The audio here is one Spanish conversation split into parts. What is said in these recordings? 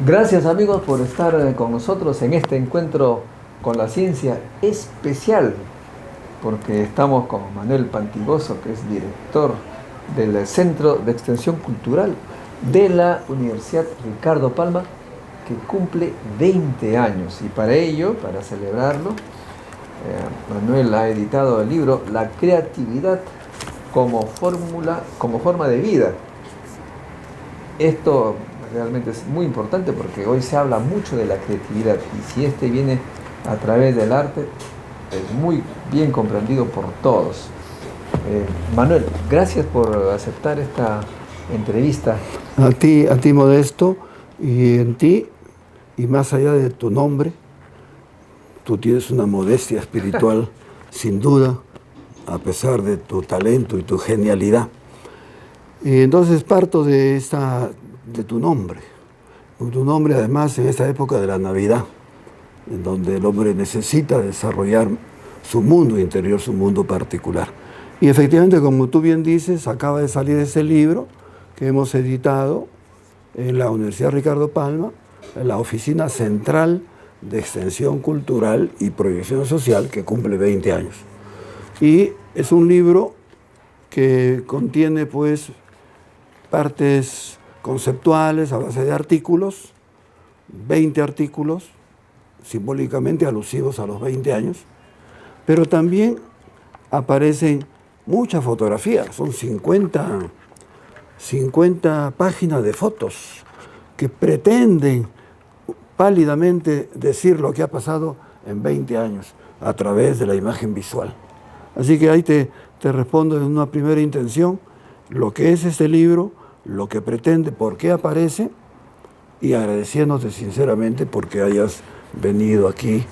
Gracias amigos por estar con nosotros en este encuentro con la ciencia especial, porque estamos con Manuel Pantigoso, que es director del Centro de Extensión Cultural de la Universidad Ricardo Palma, que cumple 20 años. Y para ello, para celebrarlo, Manuel ha editado el libro La creatividad como forma de vida. Esto realmente es muy importante porque hoy se habla mucho de la creatividad, y si este viene a través del arte, es muy bien comprendido por todos. Manuel, gracias por aceptar esta entrevista. A ti Modesto, y en ti, y más allá de tu nombre, tú tienes una modestia espiritual, sin duda, a pesar de tu talento y tu genialidad. Y entonces parto de tu nombre. Tu nombre, además, en esta época de la Navidad, en donde el hombre necesita desarrollar su mundo interior, su mundo particular. Y efectivamente, como tú bien dices, acaba de salir ese libro que hemos editado en la Universidad Ricardo Palma, en la Oficina Central de Extensión Cultural y Proyección Social, que cumple 20 años. Y es un libro que contiene, pues, partes conceptuales a base de artículos, 20 artículos, simbólicamente alusivos a los 20 años, pero también aparecen muchas fotografías, son 50 páginas de fotos que pretenden pálidamente decir lo que ha pasado en 20 años a través de la imagen visual. Así que ahí te respondo en una primera intención lo que es este libro, lo que pretende, por qué aparece, y agradeciéndote sinceramente porque hayas venido aquí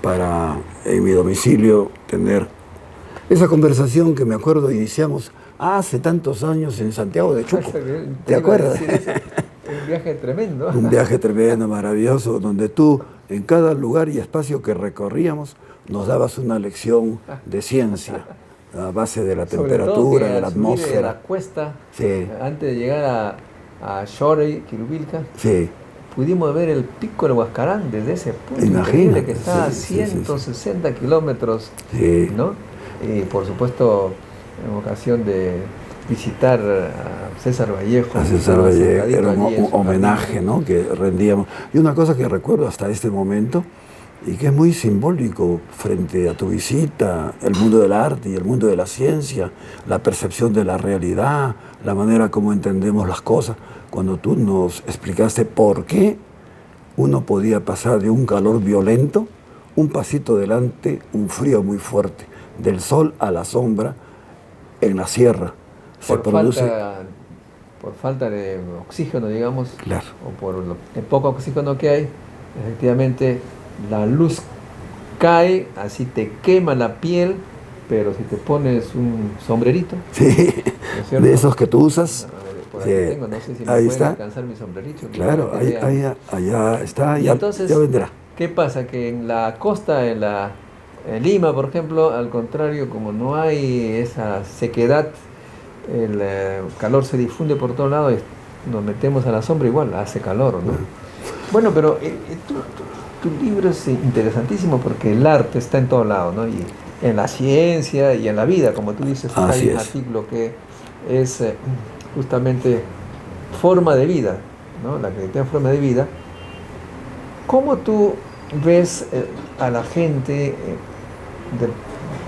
para, en mi domicilio, tener esa conversación que me acuerdo iniciamos hace tantos años en Santiago de Chuco. ¿Te acuerdas? Un viaje tremendo. Un viaje tremendo, maravilloso, donde tú, en cada lugar y espacio que recorríamos, nos dabas una lección de ciencia a base de la temperatura, de la atmósfera. La cuesta, sí, antes de llegar a Shorey, Quirubilca, sí, pudimos ver el pico del Huascarán desde ese punto. Imagínate, increíble, que está a sí, 160 kilómetros, sí, ¿no? Y por supuesto, en ocasión de visitar a César Vallejo. A César Vallejo, era un homenaje, ¿no?, que rendíamos. Y una cosa que recuerdo hasta este momento, y que es muy simbólico frente a tu visita, el mundo del arte y el mundo de la ciencia, la percepción de la realidad, la manera como entendemos las cosas, cuando tú nos explicaste por qué uno podía pasar de un calor violento, un pasito adelante, un frío muy fuerte, del sol a la sombra en la sierra. Por falta de oxígeno, digamos, claro, o por el poco oxígeno que hay, efectivamente la luz cae, así te quema la piel, pero si te pones un sombrerito, sí, ¿no, de esos que tú usas? Por aquí tengo, no sé si me pueden alcanzar mi sombrerito. Claro, allá está, y ya, entonces, ya vendrá. ¿Qué pasa? Que en la costa, en Lima, por ejemplo, al contrario, como no hay esa sequedad, el calor se difunde por todos lados, nos metemos a la sombra, igual hace calor, ¿no? Bueno, pero tu libro es interesantísimo porque el arte está en todos lados, ¿no? Y en la ciencia y en la vida, como tú dices, hay un artículo que es justamente forma de vida, ¿no? La creatividad en forma de vida. ¿Cómo tú ves a la gente,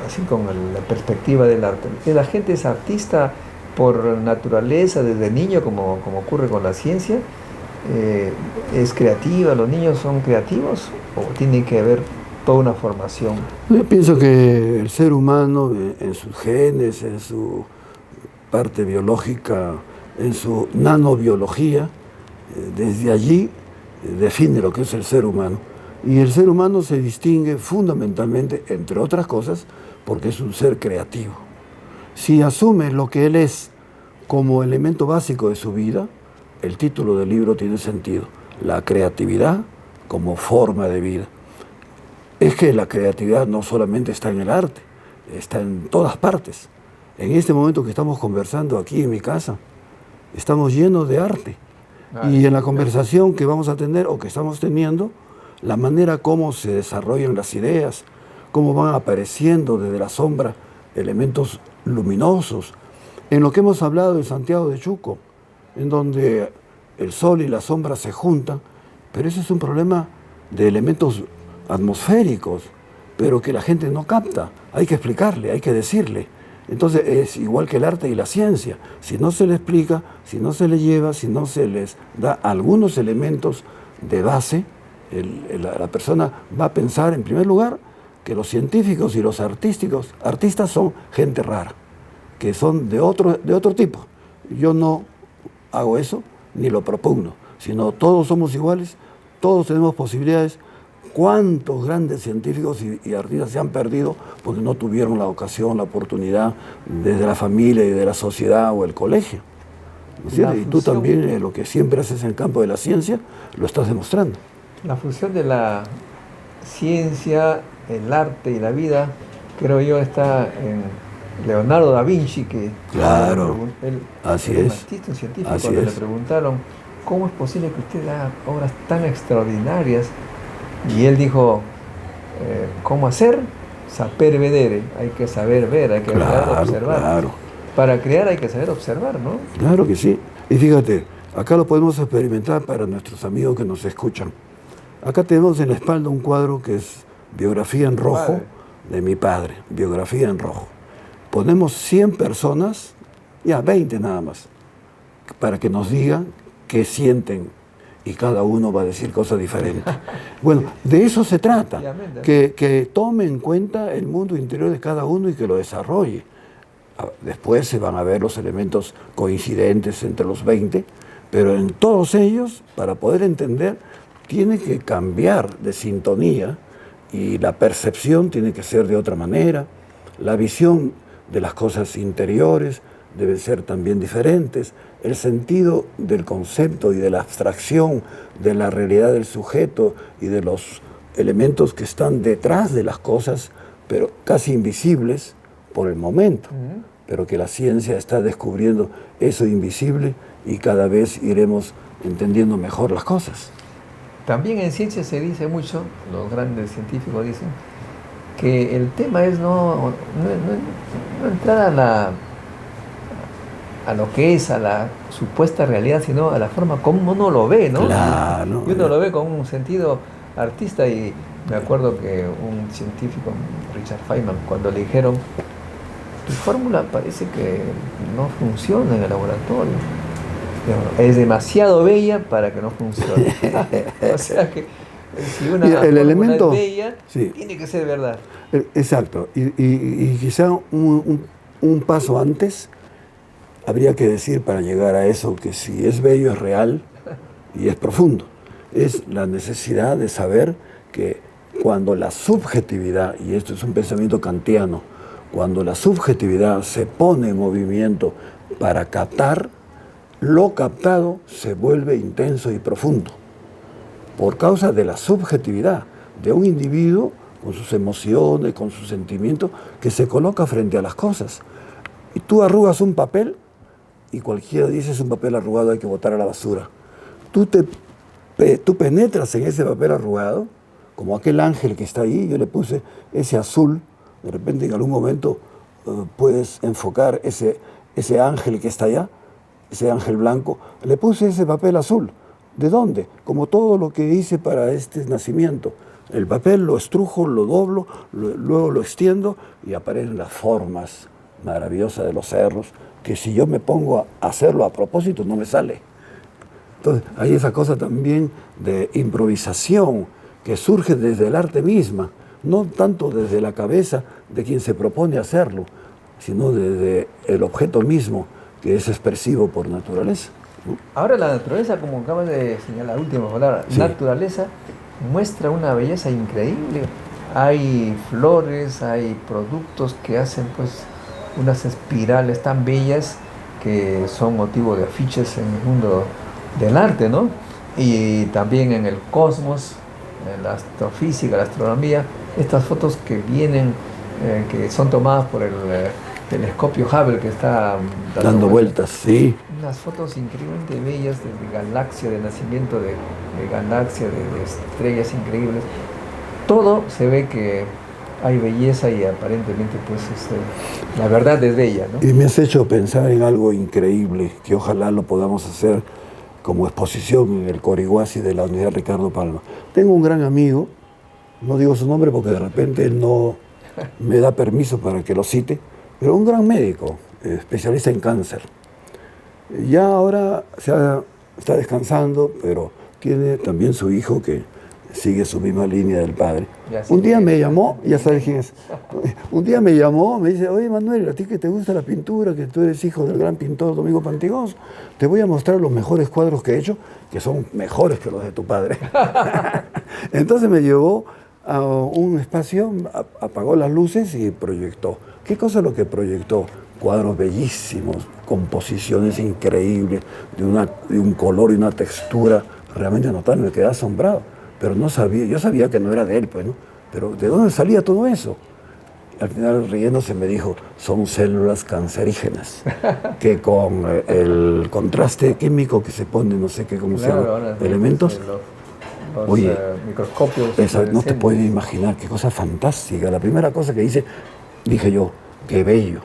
así con la perspectiva del arte? ¿La gente es artista por naturaleza desde niño, como ocurre con la ciencia? ¿Es creativa? ¿Los niños son creativos? ¿O tiene que haber toda una formación? Yo pienso que el ser humano, en sus genes, en su parte biológica, en su nanobiología, desde allí define lo que es el ser humano. Y el ser humano se distingue fundamentalmente, entre otras cosas, porque es un ser creativo. Si asume lo que él es como elemento básico de su vida, el título del libro tiene sentido: la creatividad como forma de vida. Es que la creatividad no solamente está en el arte, está en todas partes. En este momento que estamos conversando aquí en mi casa, estamos llenos de arte. Y en la conversación que vamos a tener o que estamos teniendo, la manera como se desarrollan las ideas, cómo van apareciendo desde la sombra elementos luminosos. En lo que hemos hablado de Santiago de Chuco, en donde el sol y la sombra se juntan, pero ese es un problema de elementos atmosféricos, pero que la gente no capta. Hay que explicarle, hay que decirle. Entonces es igual que el arte y la ciencia. Si no se le explica, si no se le lleva, si no se les da algunos elementos de base, la persona va a pensar en primer lugar que los científicos y los artistas son gente rara, que son de otro tipo. Yo no hago eso, ni lo propugno, sino todos somos iguales, todos tenemos posibilidades. ¿Cuántos grandes científicos y artistas se han perdido porque no tuvieron la ocasión, la oportunidad desde la familia y de la sociedad o el colegio? ¿No es cierto? Y tú también lo que siempre haces en el campo de la ciencia lo estás demostrando. La fusión de la ciencia, el arte y la vida, creo yo, está en Leonardo da Vinci, que claro, él así es un es. artista, un científico, Así cuando es. le preguntaron ¿cómo es posible que usted haga obras tan extraordinarias? Y él dijo, ¿cómo hacer? Saper vedere, hay que saber ver, hay que saber observar. Claro. Para crear hay que saber observar, ¿no? Claro que sí. Y fíjate, acá lo podemos experimentar para nuestros amigos que nos escuchan. Acá tenemos en la espalda un cuadro que es biografía en rojo de mi padre, biografía en rojo. Ponemos 100 personas, ya 20 nada más, para que nos digan qué sienten, y cada uno va a decir cosas diferentes. Bueno, de eso se trata, que tome en cuenta el mundo interior de cada uno y que lo desarrolle. Después se van a ver los elementos coincidentes entre los 20, pero en todos ellos, para poder entender, tiene que cambiar de sintonía y la percepción tiene que ser de otra manera, la visión de las cosas interiores deben ser también diferentes, el sentido del concepto y de la abstracción de la realidad del sujeto y de los elementos que están detrás de las cosas, pero casi invisibles por el momento, pero que la ciencia está descubriendo eso invisible y cada vez iremos entendiendo mejor las cosas. También en ciencia se dice mucho, los grandes científicos dicen, que el tema es no entrar a lo que es, a la supuesta realidad, sino a la forma como uno lo ve, ¿no? Claro. Y uno lo ve con un sentido artista, y me acuerdo que un científico, Richard Feynman, cuando le dijeron, tu fórmula parece que no funciona en el laboratorio. Es demasiado bella para que no funcione. O sea que si una fórmula es bella, sí, tiene que ser verdad. Exacto. Y quizá un paso antes habría que decir para llegar a eso que si es bello es real y es profundo. Es la necesidad de saber que cuando la subjetividad, y esto es un pensamiento kantiano, cuando la subjetividad se pone en movimiento para captar, lo captado se vuelve intenso y profundo, por causa de la subjetividad de un individuo con sus emociones, con sus sentimientos, que se coloca frente a las cosas. Y tú arrugas un papel, y cualquiera dice es un papel arrugado, hay que botar a la basura. Tú penetras en ese papel arrugado, como aquel ángel que está ahí, yo le puse ese azul, de repente en algún momento puedes enfocar ese ángel que está allá, ese ángel blanco, le puse ese papel azul. ¿De dónde? Como todo lo que hice para este nacimiento. El papel lo estrujo, lo doblo, luego lo extiendo y aparecen las formas maravillosas de los cerros, que si yo me pongo a hacerlo a propósito no me sale. Entonces hay esa cosa también de improvisación que surge desde el arte misma, no tanto desde la cabeza de quien se propone hacerlo, sino desde el objeto mismo, que es expresivo por naturaleza. Ahora la naturaleza, como acabas de señalar, la última palabra, sí, naturaleza muestra una belleza increíble. Hay flores, hay productos que hacen pues unas espirales tan bellas que son motivo de afiches en el mundo del arte, ¿no? Y también en el cosmos, en la astrofísica, la astronomía, estas fotos que vienen, que son tomadas por el telescopio Hubble, que está dando vueltas, sí. unas fotos increíblemente bellas de galaxia, de nacimiento de galaxia, de estrellas increíbles. Todo se ve que hay belleza y aparentemente pues la verdad es bella, ¿no? Y me has hecho pensar en algo increíble, que ojalá lo podamos hacer como exposición en el Corihuasi de la Unidad Ricardo Palma. Tengo un gran amigo, no digo su nombre porque de repente él no me da permiso para que lo cite, pero un gran médico, especialista en cáncer. Ya ahora está descansando, pero tiene también su hijo que sigue su misma línea del padre. Un día me llamó, ya sabes quién es, un día me llamó, me dice, oye Manuel, a ti que te gusta la pintura, que tú eres hijo del gran pintor Domingo Pantigoso, te voy a mostrar los mejores cuadros que he hecho, que son mejores que los de tu padre. Entonces me llevó a un espacio, apagó las luces y proyectó. ¿Qué cosa es lo que proyectó? Cuadros bellísimos, composiciones increíbles, de un color y una textura realmente notable, me quedé asombrado. Pero no sabía, yo sabía que no era de él, pues, ¿no? Pero ¿de dónde salía todo eso? Al final riéndose me dijo, son células cancerígenas, que con el contraste químico que se pone, no sé qué, cómo se llama, elementos, oye, microscopios. No te puedes imaginar, qué cosa fantástica. La primera cosa que hice, dije yo, qué bello,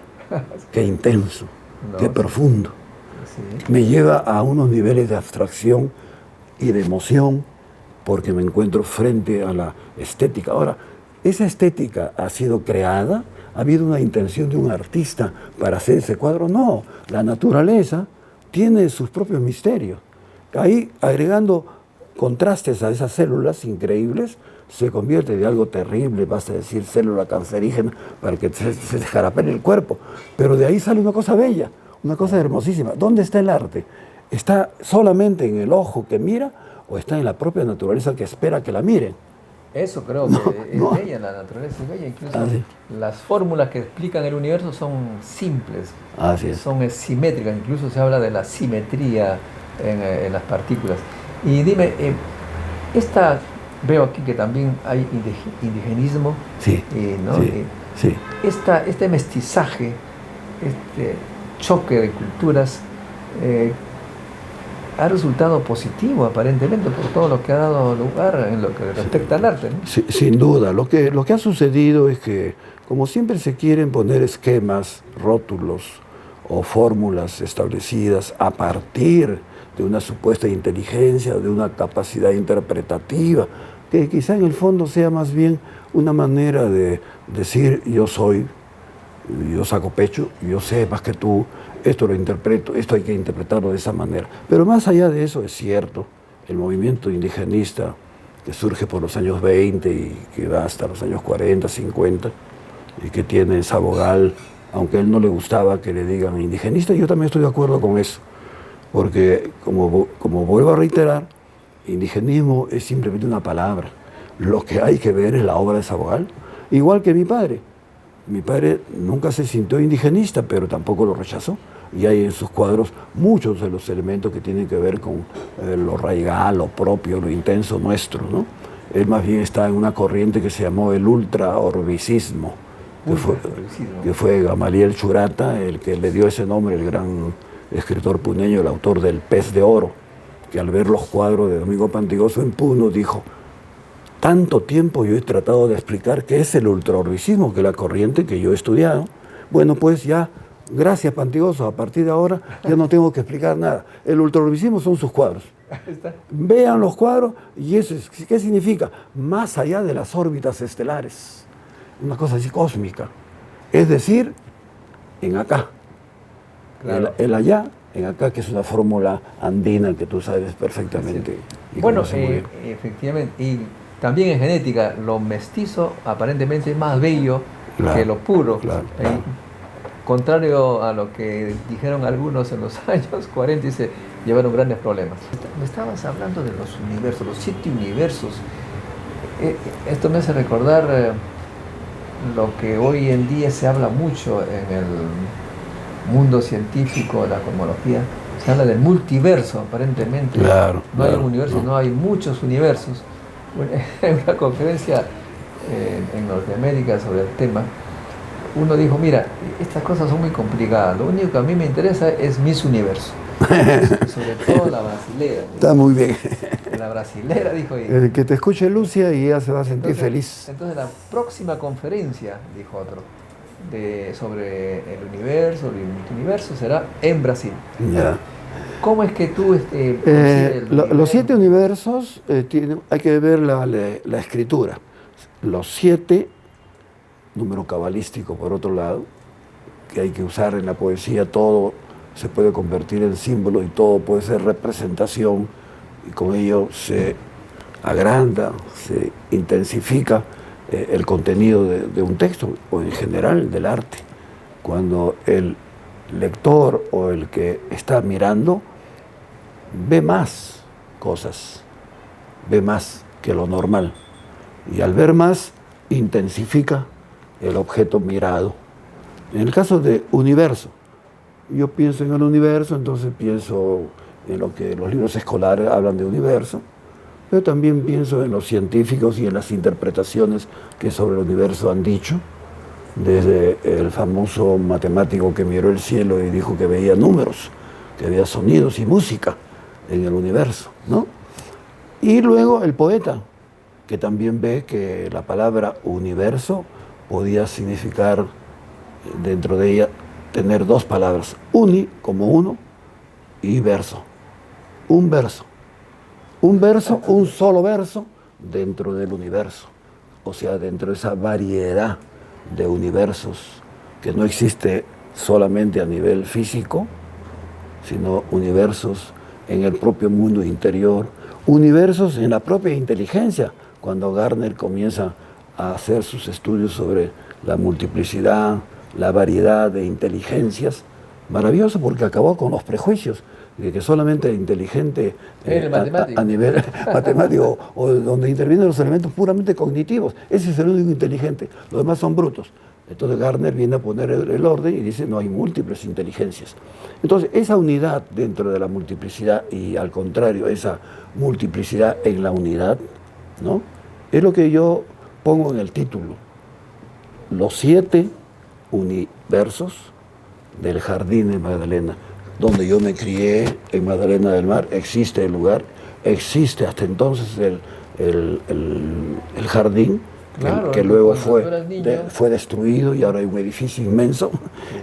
qué intenso, qué profundo. Sí. Me lleva a unos niveles de abstracción y de emoción, porque me encuentro frente a la estética. Ahora, ¿esa estética ha sido creada? ¿Ha habido una intención de un artista para hacer ese cuadro? No, la naturaleza tiene sus propios misterios. Ahí, agregando contrastes a esas células increíbles, se convierte de algo terrible, basta decir célula cancerígena, para que se descarapele el cuerpo. Pero de ahí sale una cosa bella, una cosa hermosísima. ¿Dónde está el arte? ¿Está solamente en el ojo que mira o está en la propia naturaleza que espera que la miren? Eso creo que es bella, la naturaleza es bella. Incluso las fórmulas que explican el universo son simples, son simétricas. Incluso se habla de la simetría en las partículas. Y dime, veo aquí que también hay indigenismo, sí, ¿no? Sí. Este mestizaje, este choque de culturas, ha resultado positivo aparentemente por todo lo que ha dado lugar en lo que respecta al arte, ¿no? Sí, sin duda, lo que ha sucedido es que, como siempre se quieren poner esquemas, rótulos o fórmulas establecidas a partir de una supuesta inteligencia, de una capacidad interpretativa, que quizá en el fondo sea más bien una manera de decir yo soy, yo saco pecho, yo sé más que tú, esto lo interpreto, esto hay que interpretarlo de esa manera. Pero más allá de eso es cierto, el movimiento indigenista que surge por los años 20 y que va hasta los años 40, 50, y que tiene Sabogal, aunque a él no le gustaba que le digan indigenista, yo también estoy de acuerdo con eso. Porque, como vuelvo a reiterar, indigenismo es simplemente una palabra. Lo que hay que ver es la obra de Sabogal. Igual que mi padre. Mi padre nunca se sintió indigenista, pero tampoco lo rechazó. Y hay en sus cuadros muchos de los elementos que tienen que ver con lo raigal, lo propio, lo intenso nuestro, ¿no? Él más bien está en una corriente que se llamó el ultraorbicismo, que fue Gamaliel Churata el que le dio ese nombre, el gran escritor puneño, el autor del Pez de Oro, que al ver los cuadros de Domingo Pantigoso en Puno dijo, tanto tiempo yo he tratado de explicar qué es el ultraorbicismo, que es la corriente que yo he estudiado. Bueno, pues ya, gracias Pantigoso, a partir de ahora ya no tengo que explicar nada. El ultraorbicismo son sus cuadros. Vean los cuadros y eso es, ¿qué significa? Más allá de las órbitas estelares, una cosa así cósmica. Es decir, en acá. Claro. El allá, en acá, que es una fórmula andina que tú sabes perfectamente. Sí. Bueno, efectivamente, y también en genética, lo mestizo aparentemente es más bello que lo puro. Contrario a lo que dijeron algunos en los años 40 y se llevaron grandes problemas. Me estabas hablando de los universos, los 7 universos. Esto me hace recordar lo que hoy en día se habla mucho en el mundo científico, la cosmología. Se habla del multiverso, aparentemente. No hay un universo, no hay muchos universos. En una conferencia en Norteamérica sobre el tema, uno dijo, mira, estas cosas son muy complicadas, lo único que a mí me interesa es Miss Universo. sobre todo la brasilera. Está muy bien. La brasilera, dijo. Que te escuche Lucia y ella se va a sentir feliz. Entonces la próxima conferencia, dijo otro, sobre el universo, el multiverso, será en Brasil. Ya. ¿Cómo es que tú los 7 universos hay que ver la escritura. Los 7, número cabalístico por otro lado, que hay que usar en la poesía, todo se puede convertir en símbolo y todo puede ser representación, y con ello se agranda, se intensifica el contenido de un texto o en general del arte. Cuando el lector o el que está mirando ve más cosas, ve más que lo normal, y al ver más intensifica el objeto mirado. En el caso de universo, yo pienso en el universo, entonces pienso en lo que los libros escolares hablan de universo, pero también pienso en los científicos y en las interpretaciones que sobre el universo han dicho, desde el famoso matemático que miró el cielo y dijo que veía números, que veía sonidos y música en el universo, ¿no? Y luego el poeta, que también ve que la palabra universo podía significar dentro de ella tener 2 palabras, uni como uno y verso, un verso, un solo verso dentro del universo, o sea, dentro de esa variedad de universos que no existe solamente a nivel físico, sino universos en el propio mundo interior, universos en la propia inteligencia. Cuando Gardner comienza a hacer sus estudios sobre la multiplicidad, la variedad de inteligencias, maravilloso porque acabó con los prejuicios de que solamente inteligente a nivel matemático o donde intervienen los elementos puramente cognitivos, ese es el único inteligente, los demás son brutos. Entonces Gardner viene a poner el orden y dice no hay múltiples inteligencias. Entonces esa unidad dentro de la multiplicidad y al contrario esa multiplicidad en la unidad, ¿no? Es lo que yo pongo en el título, los 7 universos del Jardín de Magdalena, donde yo me crié en Magdalena del Mar, existe el lugar, existe hasta entonces el jardín, claro, que luego fue destruido y ahora hay un edificio inmenso,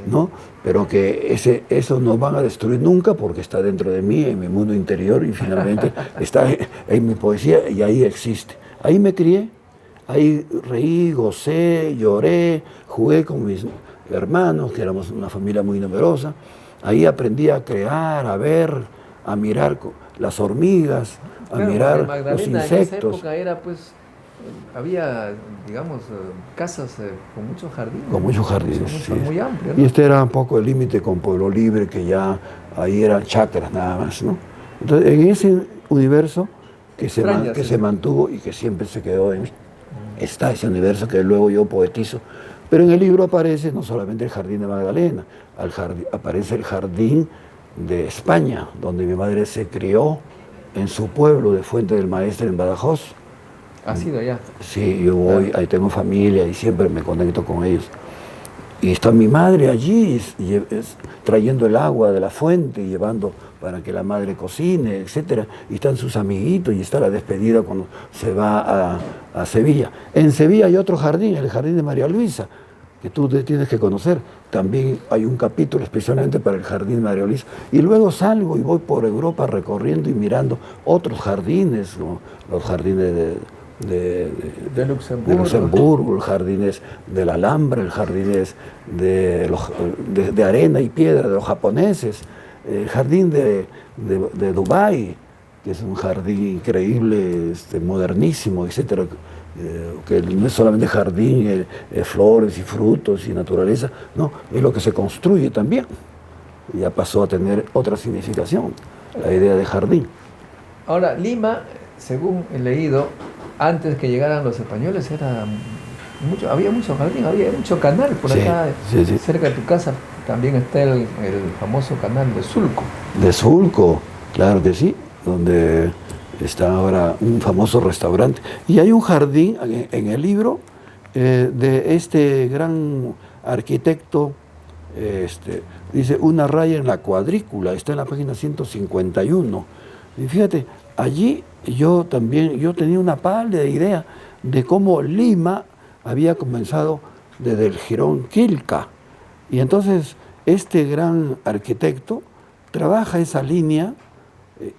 ¿no? Pero que eso no van a destruir nunca porque está dentro de mí, en mi mundo interior y finalmente está en mi poesía y ahí existe. Ahí me crié, ahí reí, gocé, lloré, jugué con mis hermanos, que éramos una familia muy numerosa. Ahí aprendí a crear, a ver, a mirar las hormigas, a mirar los insectos. En esa época era pues había, digamos, casas con muchos jardines. Con muchos jardines, sí. Muy amplios, ¿no? Y este era un poco el límite con Pueblo Libre, que ya ahí eran chacras nada más, ¿no? Entonces, en ese universo que se mantuvo y que siempre se quedó en mí, está ese universo que luego yo poetizo. Pero en el libro aparece no solamente el Jardín de Magdalena, aparece el Jardín de España, donde mi madre se crió en su pueblo de Fuente del Maestre en Badajoz. ¿Has ido allá? Sí, yo voy, ahí tengo familia y siempre me conecto con ellos. Y está mi madre allí trayendo el agua de la fuente y llevando para que la madre cocine, etc. Y están sus amiguitos y está la despedida cuando se va a Sevilla. En Sevilla hay otro jardín, el Jardín de María Luisa, que tú tienes que conocer. También hay un capítulo especialmente para el Jardín de María Luisa. Y luego salgo y voy por Europa recorriendo y mirando otros jardines, ¿no? Los jardines de Luxemburgo, los jardines de la Alhambra, los jardines de arena y piedra de los japoneses, el jardín de Dubái, que es un jardín increíble, modernísimo, etcétera, que no es solamente jardín, flores y frutos y naturaleza, no, es lo que se construye también. Ya pasó a tener otra significación, la idea de jardín. Ahora, Lima, según he leído, antes que llegaran los españoles había mucho jardín, había mucho canal por acá, cerca de tu casa también está el famoso canal de Sulco. De Sulco, claro que sí, donde está ahora un famoso restaurante. Y hay un jardín en el libro de este gran arquitecto dice una raya en la cuadrícula, está en la página 151. Y fíjate, allí yo tenía una pálida idea de cómo Lima había comenzado desde el jirón Quilca. Y entonces este gran arquitecto trabaja esa línea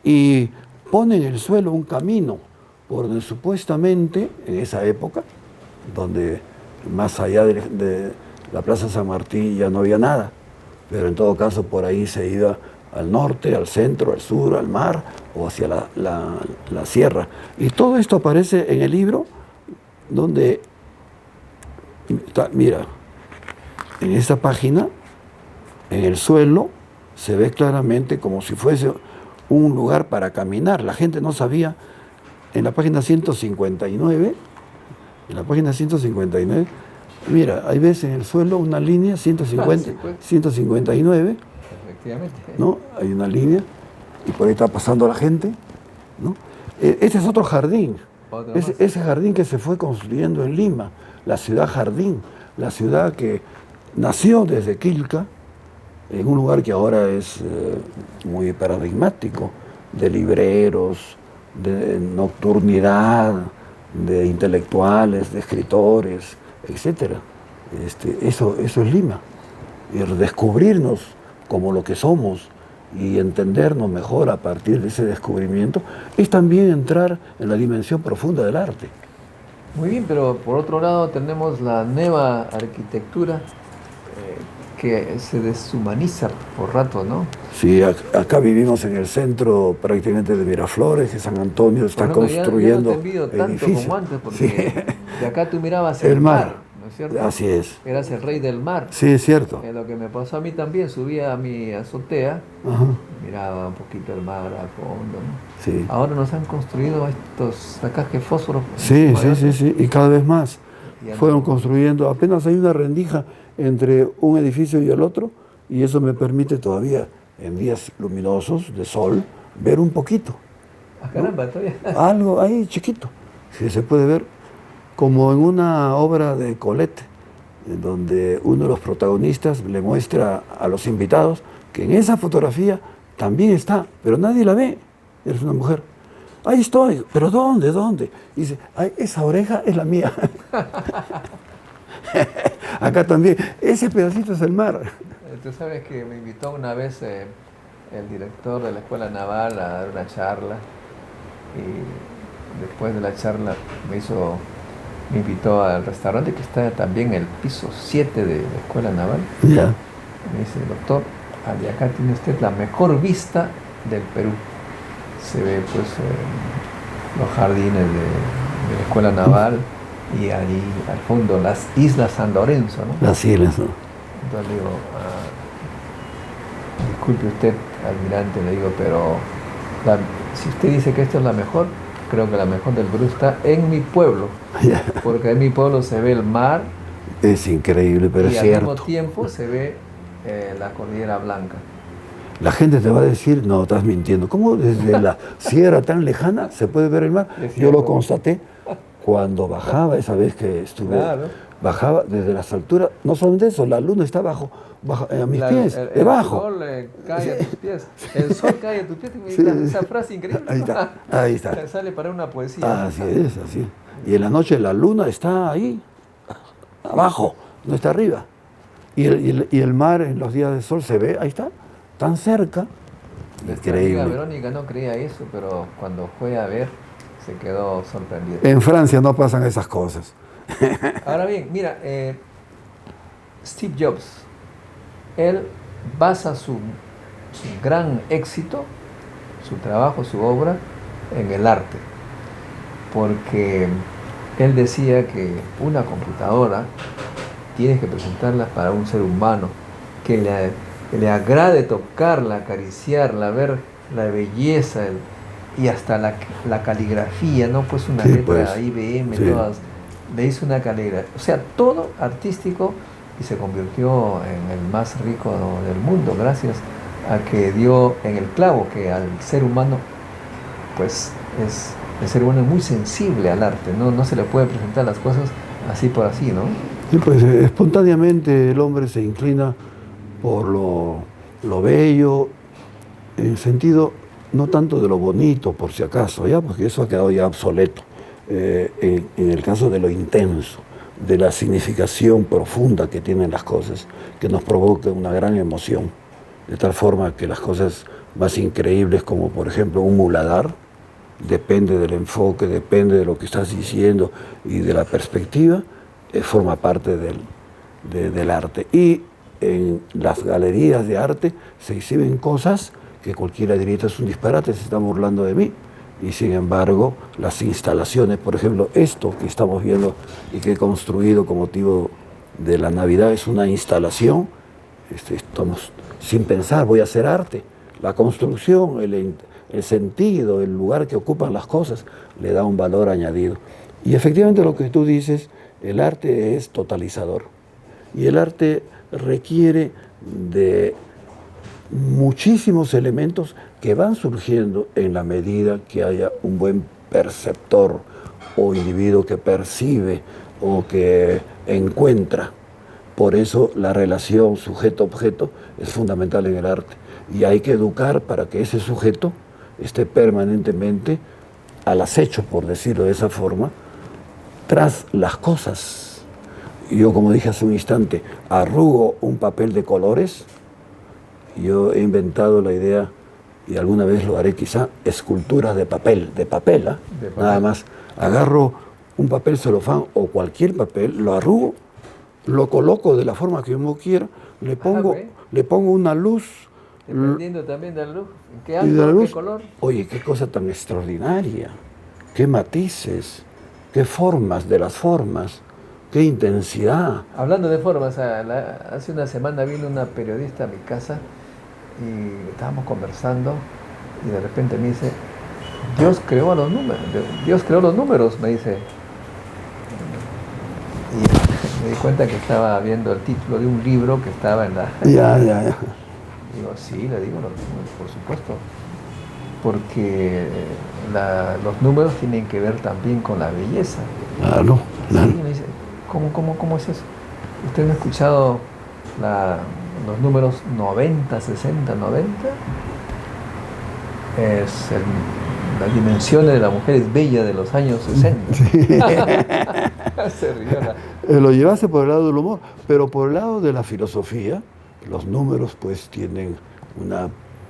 y pone en el suelo un camino por donde supuestamente, en esa época, donde más allá de la Plaza San Martín ya no había nada, pero en todo caso por ahí se iba al norte, al centro, al sur, al mar o hacia la sierra. Y todo esto aparece en el libro donde, mira, en esta página, en el suelo, se ve claramente como si fuese un lugar para caminar. La gente no sabía. En la página 159, mira, ahí ves en el suelo una línea 159, Efectivamente. ¿no? Hay una línea y por ahí está pasando la gente, ¿no? Este es otro jardín, ese jardín que se fue construyendo en Lima, la ciudad jardín, la ciudad que nació desde Quilca, en un lugar que ahora es muy paradigmático, de libreros, de nocturnidad, de intelectuales, de escritores, etc. Eso es Lima. Y descubrirnos como lo que somos y entendernos mejor a partir de ese descubrimiento es también entrar en la dimensión profunda del arte. Muy bien, pero por otro lado tenemos la nueva arquitectura que se deshumaniza por rato, ¿no? Sí, acá vivimos en el centro prácticamente de Miraflores, que San Antonio está construyendo ya no te envidio tanto edificios. como antes, porque Sí. de acá tú mirabas el mar, ¿no es cierto? Así es. Eras el rey del mar. Sí, es cierto. Lo que me pasó a mí también, subía a mi azotea, Ajá. miraba un poquito el mar a fondo, ¿no? Sí. Ahora nos han construido estos acá que fósforos. Sí, y cada vez más. Ya Fueron no. construyendo, apenas hay una rendija entre un edificio y el otro, y eso me permite todavía, en días luminosos de sol, ver un poquito. Ah, caramba, todavía. Algo ahí chiquito, que se puede ver, como en una obra de Colette, en donde uno de los protagonistas le muestra a los invitados que en esa fotografía también está, pero nadie la ve, eres una mujer. Ahí estoy, pero ¿dónde? Y dice, ay, esa oreja es la mía. Acá también, ese pedacito es el mar. Tú sabes que me invitó una vez el director de la Escuela Naval a dar una charla y después de la charla me invitó al restaurante que está también en el piso 7 de la Escuela Naval. Ya. Me dice, doctor, de acá tiene usted la mejor vista del Perú. Se ve pues los jardines de la Escuela Naval y ahí al fondo las Islas San Lorenzo, ¿no? Las islas, ¿no? Entonces le digo, disculpe usted, almirante, le digo, pero si usted dice que esta es la mejor, creo que la mejor del Perú está en mi pueblo, porque en mi pueblo se ve el mar. Es increíble, pero es y cierto. al mismo tiempo se ve la Cordillera Blanca. La gente te va a decir, no, estás mintiendo. ¿Cómo desde la sierra tan lejana se puede ver el mar? Yo lo constaté cuando bajaba, esa vez que estuve, Claro. Bajaba desde las alturas, no solamente eso, la luna está abajo a mis pies, debajo. El sol cae a tus pies. El sol cae a tus pies. Esa frase increíble. Ahí está. Te sale para una poesía. Así es. Y en la noche la luna está ahí, abajo, no está arriba. Y el mar en los días de sol se ve, ahí está, tan cerca. Increíble. Amiga Verónica no creía eso, pero cuando fue a ver, se quedó sorprendida. En Francia no pasan esas cosas. Ahora bien, mira, Steve Jobs, él basa su gran éxito, su trabajo, su obra, en el arte. Porque él decía que una computadora tienes que presentarla para un ser humano, que le agrade tocarla, acariciarla, ver la belleza y hasta la caligrafía, ¿no? Pues una letra pues, IBM, sí. todas. Le hizo una caligrafía, o sea, todo artístico, y se convirtió en el más rico del mundo gracias a que dio en el clavo que al ser humano, pues el ser humano es muy sensible al arte, no se le puede presentar las cosas así por así, ¿no? Sí, pues espontáneamente el hombre se inclina por lo bello, en el sentido no tanto de lo bonito, por si acaso, ya, porque eso ha quedado ya obsoleto, en el caso de lo intenso, de la significación profunda que tienen las cosas, que nos provoca una gran emoción, de tal forma que las cosas más increíbles, como por ejemplo un muladar, depende del enfoque, depende de lo que estás diciendo y de la perspectiva, forma parte del arte. Y en las galerías de arte se exhiben cosas que cualquiera diría, esto es un disparate, se está burlando de mí. Y sin embargo, las instalaciones, por ejemplo, esto que estamos viendo y que he construido con motivo de la Navidad, es una instalación, estamos sin pensar, voy a hacer arte. La construcción, el sentido, el lugar que ocupan las cosas, le da un valor añadido. Y efectivamente lo que tú dices, el arte es totalizador. Y el arte requiere de muchísimos elementos que van surgiendo en la medida que haya un buen perceptor o individuo que percibe o que encuentra. Por eso la relación sujeto-objeto es fundamental en el arte. Y hay que educar para que ese sujeto esté permanentemente al acecho, por decirlo de esa forma, tras las cosas. Yo, como dije hace un instante, arrugo un papel de colores. Yo he inventado la idea, y alguna vez lo haré quizá, esculturas de papel, nada más. Agarro un papel celofán o cualquier papel, lo arrugo, lo coloco de la forma que yo quiera, le pongo una luz. Dependiendo también de la luz, ¿qué ángulo, qué color? Oye, qué cosa tan extraordinaria, qué matices, qué formas de las formas, qué intensidad. Hablando de formas, hace una semana vino una periodista a mi casa y estábamos conversando y de repente me dice, Dios creó los números, me dice. Y me di cuenta que estaba viendo el título de un libro que estaba en la... Ya. Digo, sí, le digo, por supuesto, porque los números tienen que ver también con la belleza. Claro. Sí, me dice, ¿cómo es eso? ¿Usted no ha escuchado los números 90, 60, 90? Las dimensiones de la mujer es bella de los años 60. Sí. Se rió. Lo llevaste por el lado del humor, pero por el lado de la filosofía, los números pues tienen una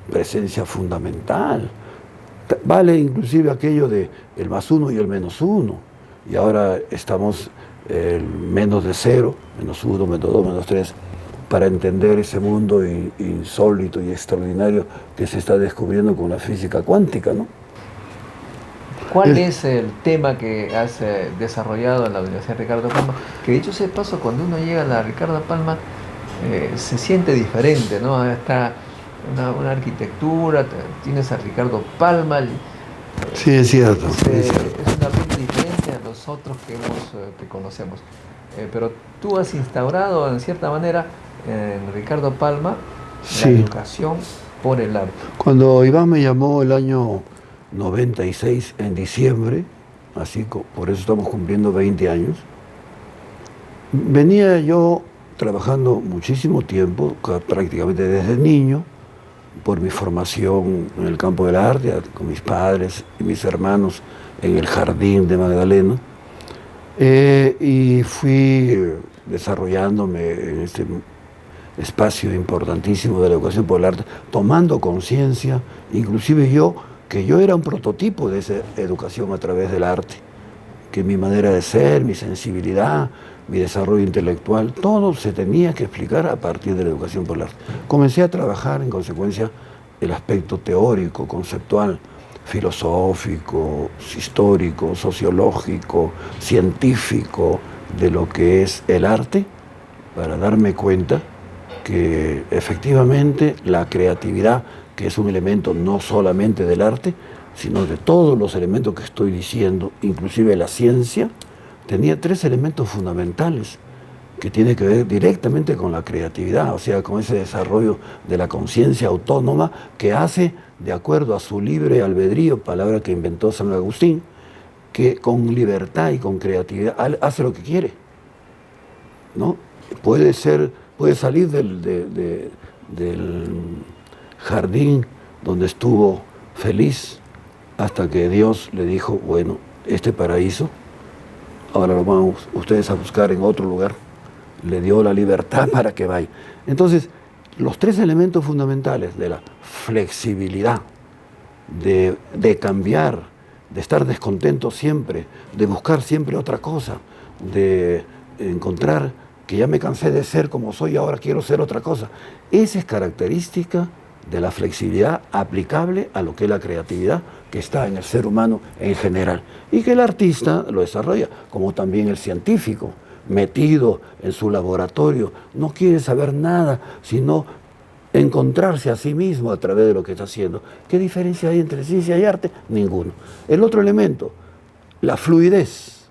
presencia fundamental. Vale inclusive aquello de el +1 y el -1. Y ahora estamos menos de 0, -1, -2, -3, para entender ese mundo insólito y extraordinario que se está descubriendo con la física cuántica, ¿no? ¿Cuál es el tema que has desarrollado en la Universidad Ricardo Palma? Que dicho sea de paso, cuando uno llega a la Ricardo Palma, se siente diferente, ¿no? Está una arquitectura, tienes a Ricardo Palma. Sí, es cierto. Es una gran diferencia a los otros que conocemos. Pero tú has instaurado, en cierta manera, en Ricardo Palma, la educación por el arte. Cuando Iván me llamó el año 96, en diciembre, así por eso estamos cumpliendo 20 años, venía yo trabajando muchísimo tiempo, prácticamente desde niño, por mi formación en el campo del arte, con mis padres y mis hermanos en el Jardín de Magdalena, y fui desarrollándome en este espacio importantísimo de la educación por el arte, tomando conciencia, inclusive que yo era un prototipo de esa educación a través del arte, que mi manera de ser, mi sensibilidad, mi desarrollo intelectual, todo se tenía que explicar a partir de la educación por el arte. Comencé a trabajar en consecuencia el aspecto teórico, conceptual, filosófico, histórico, sociológico, científico de lo que es el arte, para darme cuenta que efectivamente la creatividad, que es un elemento no solamente del arte, sino de todos los elementos que estoy diciendo, inclusive la ciencia, tenía 3 elementos fundamentales que tienen que ver directamente con la creatividad, o sea, con ese desarrollo de la conciencia autónoma que hace, de acuerdo a su libre albedrío, palabra que inventó San Agustín, que con libertad y con creatividad hace lo que quiere, ¿no? Puede salir del jardín donde estuvo feliz hasta que Dios le dijo, bueno, este paraíso ahora lo van ustedes a buscar en otro lugar. Le dio la libertad para que vaya. Entonces, los tres elementos fundamentales de la flexibilidad, de cambiar, de estar descontento siempre, de buscar siempre otra cosa, de encontrar que ya me cansé de ser como soy, ahora quiero ser otra cosa. Esa es característica de la flexibilidad aplicable a lo que es la creatividad que está en el ser humano en general y que el artista lo desarrolla, como también el científico, metido en su laboratorio, no quiere saber nada, sino encontrarse a sí mismo a través de lo que está haciendo. ¿Qué diferencia hay entre ciencia y arte? Ninguno. El otro elemento, la fluidez,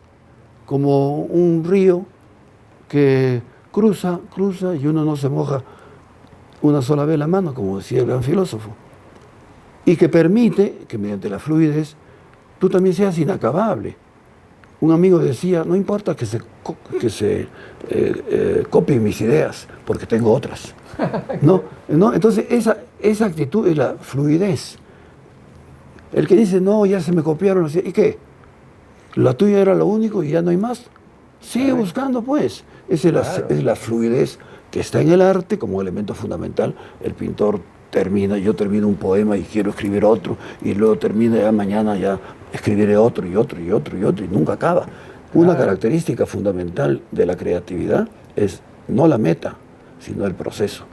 como un río que cruza y uno no se moja una sola vez la mano, como decía el gran filósofo, y que permite que mediante la fluidez tú también seas inacabable. Un amigo decía, no importa que se copien mis ideas, porque tengo otras. ¿No? Entonces esa actitud es la fluidez. El que dice, no, ya se me copiaron, ¿y qué? La tuya era lo único y ya no hay más. Sigue buscando, pues. Esa es la fluidez que está en el arte como elemento fundamental. El pintor yo termino un poema y quiero escribir otro, y luego termino ya mañana, ya escribiré otro, y nunca acaba. Una característica fundamental de la creatividad es no la meta, sino el proceso.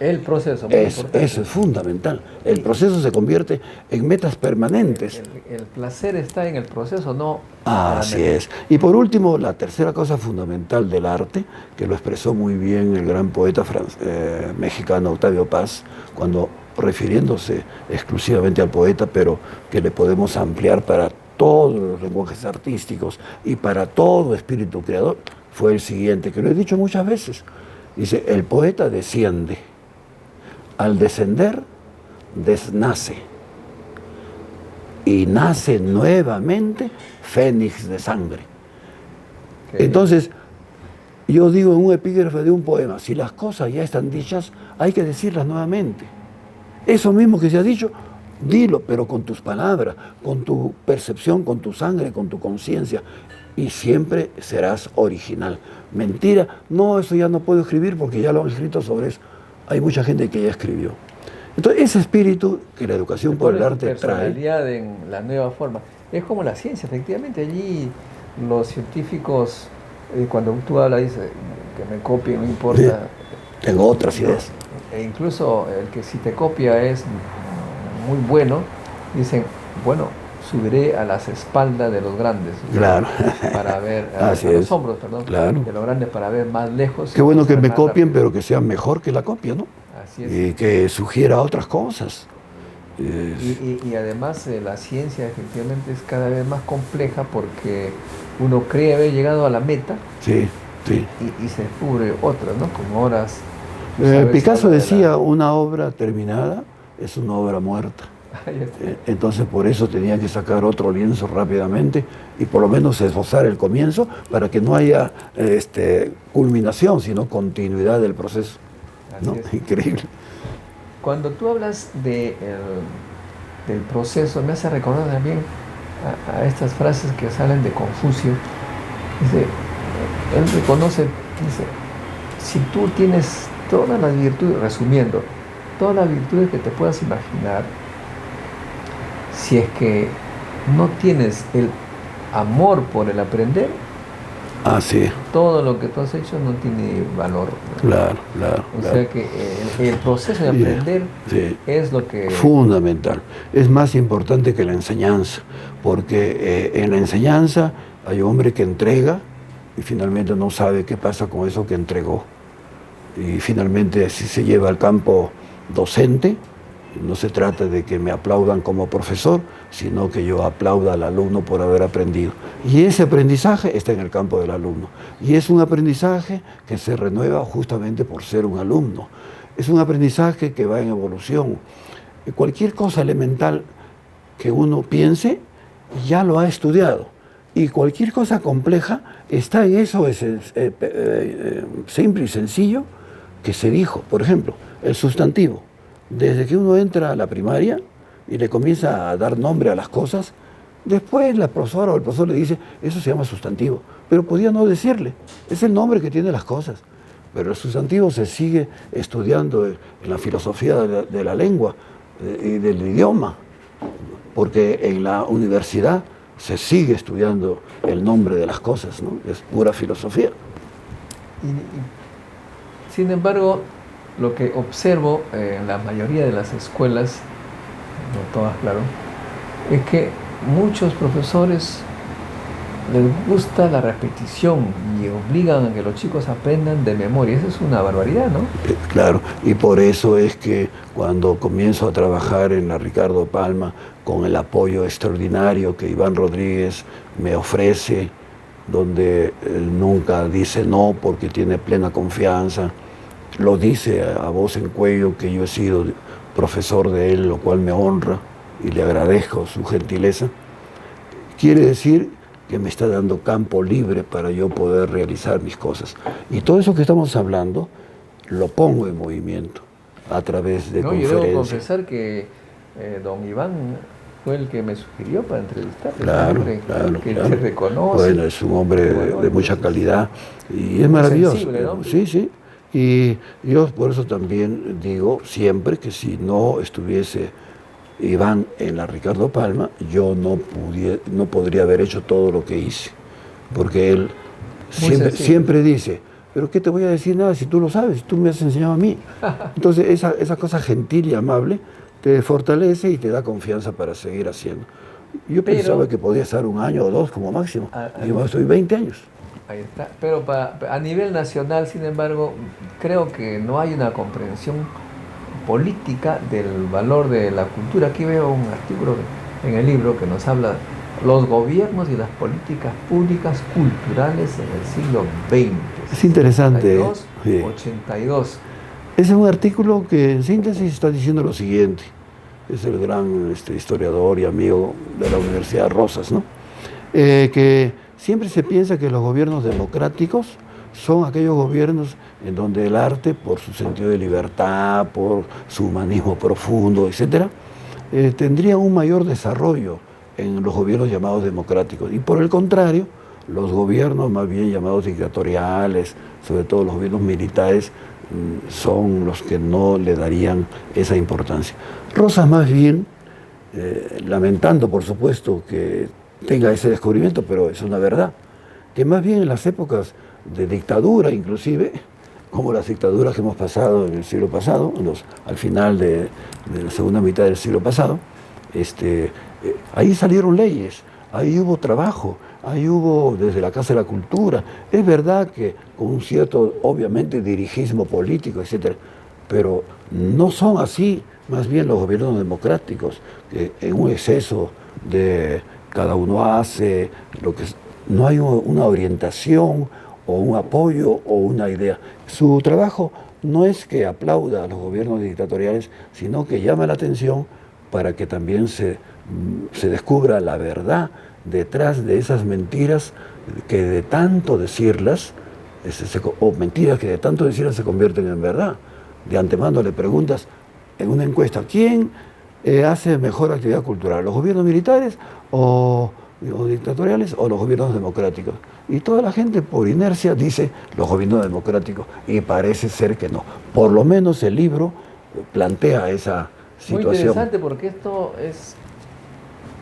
El proceso. Eso es fundamental. El proceso se convierte en metas permanentes. El placer está en el proceso, no. Así es. Y por último, la tercera cosa fundamental del arte, que lo expresó muy bien el gran poeta mexicano Octavio Paz, cuando refiriéndose exclusivamente al poeta, pero que le podemos ampliar para todos los lenguajes artísticos y para todo espíritu creador, fue el siguiente, que lo he dicho muchas veces. Dice, el poeta desciende. Al descender, desnace. Y nace nuevamente fénix de sangre. Entonces, yo digo en un epígrafe de un poema, si las cosas ya están dichas, hay que decirlas nuevamente. Eso mismo que se ha dicho, dilo, pero con tus palabras, con tu percepción, con tu sangre, con tu conciencia. Y siempre serás original. Mentira, no, eso ya no puedo escribir porque ya lo han escrito sobre eso. Hay mucha gente que ya escribió. Entonces, ese espíritu que la educación por el arte personalidad trae. en la nueva forma. Es como la ciencia, efectivamente. Allí los científicos, cuando tú hablas, dices que me copien, no importa. Sí, tengo otras ideas. E incluso el que si te copia es muy bueno, dicen, bueno, subiré a las espaldas de los grandes. Claro. Para ver, Así los hombros, perdón, claro. de los grandes para ver más lejos. Qué bueno que me copien, pero que sea mejor que la copia, ¿no? Así es. Y que sugiera otras cosas. Y además la ciencia efectivamente es cada vez más compleja porque uno cree haber llegado a la meta. Sí, sí. Y se descubre otras, ¿no? Como horas. Picasso decía, una obra terminada es una obra muerta. Entonces por eso tenía que sacar otro lienzo rápidamente y por lo menos esbozar el comienzo para que no haya culminación, sino continuidad del proceso. ¿No? Increíble. Cuando tú hablas del proceso, me hace recordar también a estas frases que salen de Confucio. Dice, él reconoce, dice, si tú tienes todas las virtudes, resumiendo, todas las virtudes que te puedas imaginar, si es que no tienes el amor por el aprender, sí. todo lo que tú has hecho no tiene valor. Claro. O sea que el proceso de aprender es lo que... Fundamental. Es más importante que la enseñanza, porque en la enseñanza hay un hombre que entrega y finalmente no sabe qué pasa con eso que entregó. Y finalmente si se lleva al campo docente, no se trata de que me aplaudan como profesor, sino que yo aplauda al alumno por haber aprendido. Y ese aprendizaje está en el campo del alumno. Y es un aprendizaje que se renueva justamente por ser un alumno. Es un aprendizaje que va en evolución. Cualquier cosa elemental que uno piense, ya lo ha estudiado. Y cualquier cosa compleja está en eso simple y sencillo que se dijo. Por ejemplo, el sustantivo. Desde que uno entra a la primaria y le comienza a dar nombre a las cosas, después la profesora o el profesor le dice, eso se llama sustantivo, pero podía no decirle, es el nombre que tiene las cosas. Pero el sustantivo se sigue estudiando en la filosofía de la lengua y del idioma, porque en la universidad se sigue estudiando el nombre de las cosas, ¿no? Es pura filosofía. Sin embargo, lo que observo en la mayoría de las escuelas, no todas, claro, es que muchos profesores les gusta la repetición y obligan a que los chicos aprendan de memoria. Eso es una barbaridad, ¿no? Claro, y por eso es que cuando comienzo a trabajar en la Ricardo Palma, con el apoyo extraordinario que Iván Rodríguez me ofrece, donde él nunca dice no porque tiene plena confianza, lo dice a voz en cuello que yo he sido profesor de él, lo cual me honra y le agradezco su gentileza. Quiere decir que me está dando campo libre para yo poder realizar mis cosas. Y todo eso que estamos hablando lo pongo en movimiento a través de conferencias. Yo debo confesar que don Iván fue el que me sugirió para entrevistarle. Claro. Se reconoce. Bueno, es un hombre de mucha calidad y es maravilloso. Sensible, ¿no? Sí. Y yo por eso también digo siempre que si no estuviese Iván en la Ricardo Palma, yo no podría haber hecho todo lo que hice, porque él siempre dice, pero ¿qué te voy a decir nada si tú lo sabes, tú me has enseñado a mí? Entonces esa cosa gentil y amable te fortalece y te da confianza para seguir haciendo. Yo pensaba que podía estar 1 año o 2 como máximo, y yo estoy 20 años. Ahí está, pero a nivel nacional, sin embargo, creo que no hay una comprensión política del valor de la cultura. Aquí veo un artículo en el libro que nos habla los gobiernos y las políticas públicas culturales en el siglo XX. Es interesante. 82. Ese es un artículo que en síntesis está diciendo lo siguiente. Es el gran historiador y amigo de la Universidad Rosas, ¿no? Que siempre se piensa que los gobiernos democráticos son aquellos gobiernos en donde el arte, por su sentido de libertad, por su humanismo profundo, etc., tendría un mayor desarrollo en los gobiernos llamados democráticos. Y por el contrario, los gobiernos más bien llamados dictatoriales, sobre todo los gobiernos militares, son los que no le darían esa importancia. Rosas más bien, lamentando por supuesto que tenga ese descubrimiento, pero es una verdad, que más bien en las épocas de dictadura inclusive, como las dictaduras que hemos pasado en el siglo pasado, al final de la segunda mitad del siglo pasado, ahí salieron leyes, ahí hubo trabajo, ahí hubo desde la Casa de la Cultura. Es verdad que con un cierto, obviamente, dirigismo político, etcétera, pero no son así, más bien los gobiernos democráticos, que en un exceso de cada uno hace lo que no hay una orientación o un apoyo o una idea. Su trabajo no es que aplauda a los gobiernos dictatoriales, sino que llama la atención para que también se descubra la verdad detrás de esas mentiras que de tanto decirlas, o mentiras que de tanto decirlas se convierten en verdad. De antemano le preguntas en una encuesta, ¿quién hace mejor actividad cultural? ¿Los gobiernos militares o dictatoriales o los gobiernos democráticos? Y toda la gente por inercia dice los gobiernos democráticos, y parece ser que no. Por lo menos el libro plantea esa situación. Muy interesante, porque esto es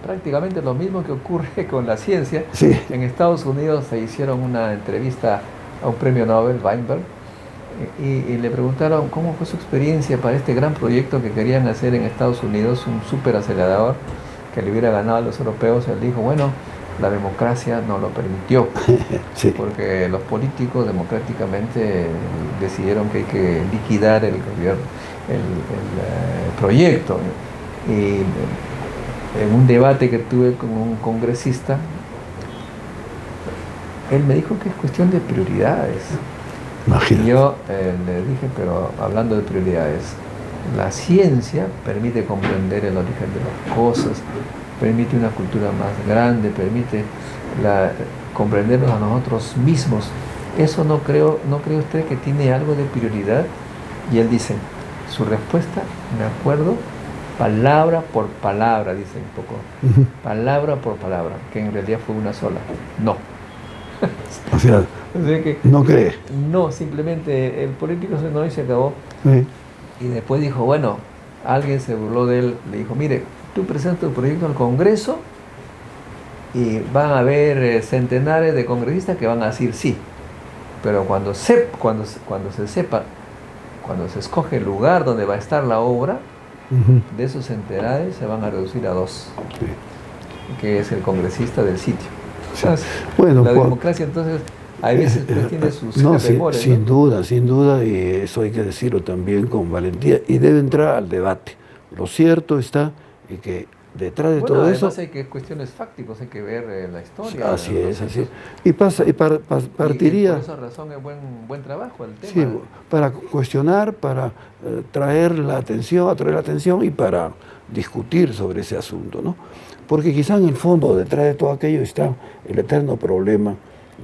prácticamente lo mismo que ocurre con la ciencia. Sí. En Estados Unidos se hicieron una entrevista a un premio Nobel, Weinberg, y le preguntaron cómo fue su experiencia para este gran proyecto que querían hacer en Estados Unidos, un superacelerador que le hubiera ganado a los europeos. Él dijo, bueno, la democracia no lo permitió, sí, porque los políticos democráticamente decidieron que hay que liquidar el gobierno, el proyecto. Y en un debate que tuve con un congresista, él me dijo que es cuestión de prioridades. Imagínate. Y yo le dije, pero hablando de prioridades, la ciencia permite comprender el origen de las cosas, permite una cultura más grande, permite comprendernos a nosotros mismos. ¿Eso no cree usted que tiene algo de prioridad? Y él dice, su respuesta, me acuerdo, palabra por palabra, dice un poco, palabra por palabra, que en realidad fue una sola, no. O sea, O sea que, no cree. no, simplemente el político se no y se acabó. Sí. Y después dijo, bueno, alguien se burló de él, le dijo, mire, tú presentas tu proyecto al Congreso y van a haber centenares de congresistas que van a decir sí, pero cuando se sepa, cuando se escoge el lugar donde va a estar la obra, de esos centenares se van a reducir a 2, Sí. que es el congresista del sitio. Sí. Entonces, Bueno, la Juan, democracia entonces a veces pues, tiene sus no, temores, sin ¿no? duda, y eso hay que decirlo también con valentía, y debe entrar al debate. Lo cierto está en que detrás de Bueno, todo además eso, hay que cuestiones fácticas, hay que ver la historia. así los es, así es. hechos. Y pasa, y Y partiría, por esa razón es buen trabajo el sí, tema. para cuestionar, para atraer la atención y para discutir sobre ese asunto, ¿no? Porque quizá en el fondo, detrás de todo aquello está el eterno problema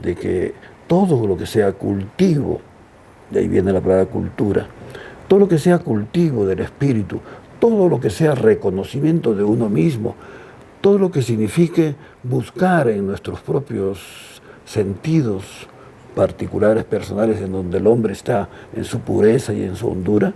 de que todo lo que sea cultivo, de ahí viene la palabra cultura, todo lo que sea cultivo del espíritu, todo lo que sea reconocimiento de uno mismo, todo lo que signifique buscar en nuestros propios sentidos particulares, personales, en donde el hombre está en su pureza y en su hondura,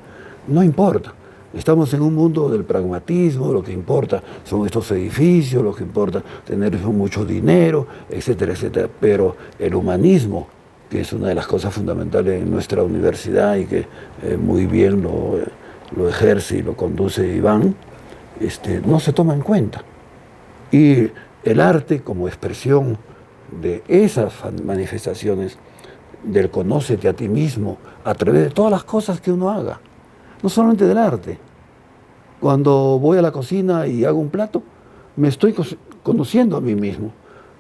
no importa. Estamos en un mundo del pragmatismo, lo que importa son estos edificios, lo que importa tener mucho dinero, etcétera, etcétera. Pero el humanismo, que es una de las cosas fundamentales en nuestra universidad y que muy bien lo ejerce y lo conduce Iván, no se toma en cuenta. Y el arte como expresión de esas manifestaciones del conócete a ti mismo a través de todas las cosas que uno haga, no solamente del arte. Cuando voy a la cocina y hago un plato, me estoy conociendo a mí mismo.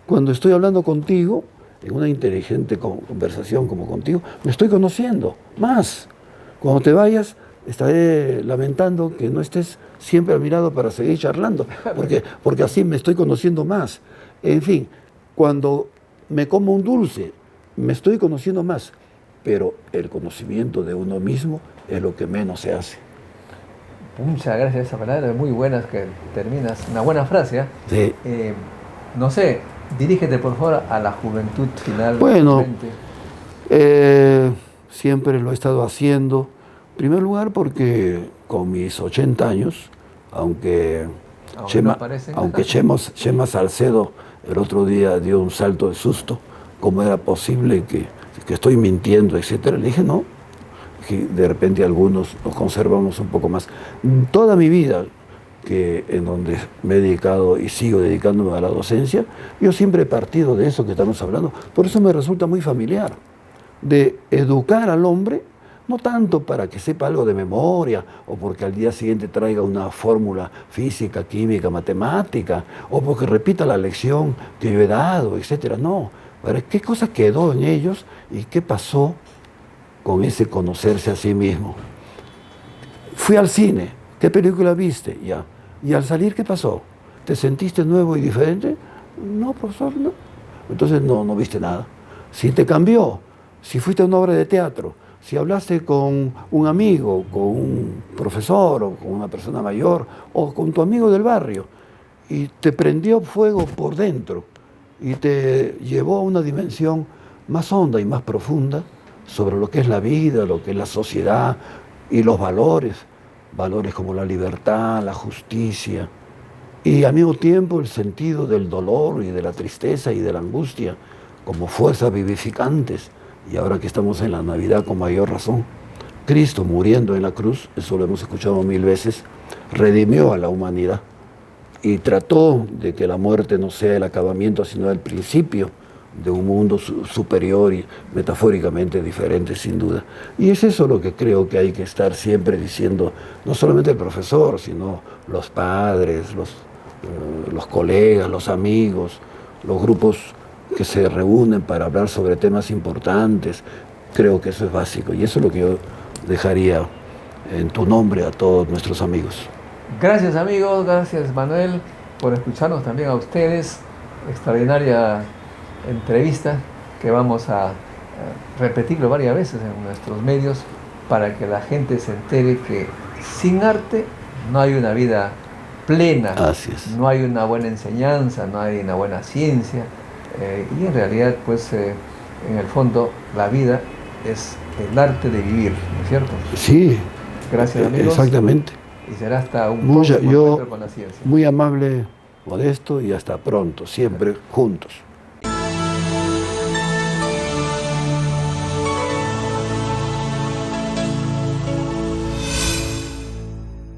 Cuando estoy hablando contigo, en una inteligente conversación como contigo, me estoy conociendo más. Cuando te vayas, estaré lamentando que no estés siempre a mi lado para seguir charlando, porque así me estoy conociendo más. En fin, cuando me como un dulce, me estoy conociendo más, pero el conocimiento de uno mismo es lo que menos se hace. Muchas gracias, esa palabra muy buena que terminas, una buena frase. ¿Eh? Sí. No sé, dirígete por favor a la juventud final. Bueno, siempre lo he estado haciendo. En primer lugar porque con mis 80 años, aunque Chema Salcedo el otro día dio un salto de susto, cómo era posible que estoy mintiendo, etcétera, le dije no, que de repente algunos nos conservamos un poco más. Toda mi vida, que en donde me he dedicado y sigo dedicándome a la docencia, yo siempre he partido de eso que estamos hablando. Por eso me resulta muy familiar, de educar al hombre, no tanto para que sepa algo de memoria, o porque al día siguiente traiga una fórmula física, química, matemática, o porque repita la lección que yo he dado, etcétera. No, para qué cosa quedó en ellos y qué pasó con ese conocerse a sí mismo. Fui al cine, ¿qué película viste? Ya. Y al salir, ¿qué pasó? ¿Te sentiste nuevo y diferente? No, profesor, no. Entonces no viste nada. Si te cambió, si fuiste a una obra de teatro, si hablaste con un amigo, con un profesor o con una persona mayor o con tu amigo del barrio y te prendió fuego por dentro y te llevó a una dimensión más honda y más profunda sobre lo que es la vida, lo que es la sociedad y los valores como la libertad, la justicia y al mismo tiempo el sentido del dolor y de la tristeza y de la angustia como fuerzas vivificantes. Y ahora que estamos en la Navidad con mayor razón, Cristo muriendo en la cruz, eso lo hemos escuchado 1000 veces, redimió a la humanidad y trató de que la muerte no sea el acabamiento, sino el principio de un mundo superior y metafóricamente diferente, sin duda. Y es eso lo que creo que hay que estar siempre diciendo, no solamente el profesor, sino los padres, los colegas, los amigos, los grupos que se reúnen para hablar sobre temas importantes. Creo que eso es básico y eso es lo que yo dejaría en tu nombre a todos nuestros amigos. Gracias amigos, gracias Manuel por escucharnos, también a ustedes. Extraordinaria entrevista que vamos a repetirlo varias veces en nuestros medios para que la gente se entere que sin arte no hay una vida plena, Así es. no hay una buena enseñanza, no hay una buena ciencia, y en realidad, pues, en el fondo, la vida es el arte de vivir, ¿no es cierto? Sí, Gracias, amigos. exactamente. Y será hasta un próximo encuentro con la ciencia. Muy amable, Modesto, y hasta pronto, siempre juntos.